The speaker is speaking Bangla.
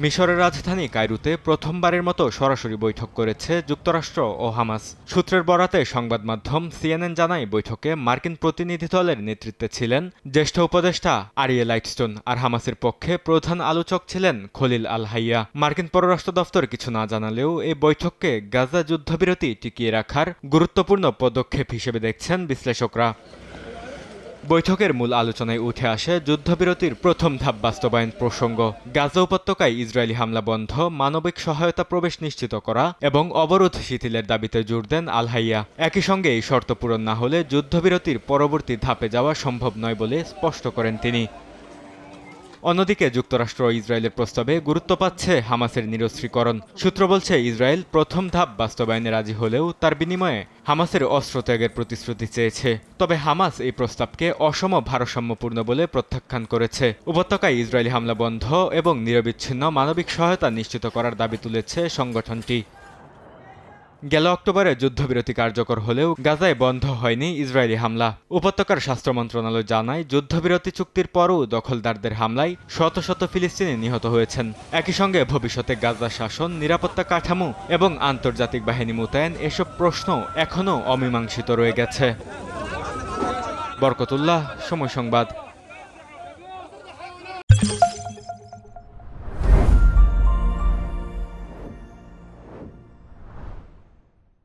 মিশরের রাজধানী কায়রোতে প্রথমবারের মতো সরাসরি বৈঠক করেছে যুক্তরাষ্ট্র ও হামাস। সূত্রের বরাতে সংবাদ মাধ্যম সিএনএন জানায়, বৈঠকে মার্কিন প্রতিনিধি দলের নেতৃত্বে ছিলেন জ্যেষ্ঠ উপদেষ্টা আরিয়েল লাইটস্টোন, আর হামাসের পক্ষে প্রধান আলোচক ছিলেন খলিল আল হাইয়া। মার্কিন পররাষ্ট্র দফতর কিছু না জানালেও এই বৈঠককে গাজা যুদ্ধবিরতি টিকিয়ে রাখার গুরুত্বপূর্ণ পদক্ষেপ হিসেবে দেখছেন বিশ্লেষকরা। বৈঠকের মূল আলোচনায় উঠে আসে যুদ্ধবিরতির প্রথম ধাপ বাস্তবায়ন প্রসঙ্গ। গাজা উপত্যকায় ইসরায়েলি হামলা বন্ধ, মানবিক সহায়তা প্রবেশ নিশ্চিত করা এবং অবরোধ শিথিলের দাবিতে জোর দেন আল হাইয়া। একই সঙ্গে এই শর্ত পূরণ না হলে যুদ্ধবিরতির পরবর্তী ধাপে যাওয়া সম্ভব নয় বলে স্পষ্ট করেন তিনি। অন্যদিকে যুক্তরাষ্ট্র ও ইসরায়েলের প্রস্তাবে গুরুত্ব পাচ্ছে হামাসের নিরস্ত্রীকরণ। সূত্র বলছে, ইসরায়েল প্রথম ধাপ বাস্তবায়নে রাজি হলেও তার বিনিময়ে হামাসের অস্ত্র ত্যাগের প্রতিশ্রুতি চেয়েছে। তবে হামাস এই প্রস্তাবকে অসম ভারসাম্যপূর্ণ বলে প্রত্যাখ্যান করেছে। উপত্যকায় ইসরায়েলি হামলা বন্ধ এবং নিরবিচ্ছিন্ন মানবিক সহায়তা নিশ্চিত করার দাবি তুলেছে সংগঠনটি। গেল অক্টোবরে যুদ্ধবিরতি কার্যকর হলেও গাজায় বন্ধ হয়নি ইসরায়েলি হামলা। উপত্যকার স্বাস্থ্য মন্ত্রণালয় জানায়, যুদ্ধবিরতি চুক্তির পরও দখলদারদের হামলায় শত শত ফিলিস্তিনি নিহত হয়েছেন। একই সঙ্গে ভবিষ্যতে গাজা শাসন, নিরাপত্তা কাঠামো এবং আন্তর্জাতিক বাহিনী মোতায়েন এসব প্রশ্ন এখনও অমীমাংসিত রয়ে গেছে। বরকতুল্লাহ, সময় সংবাদ।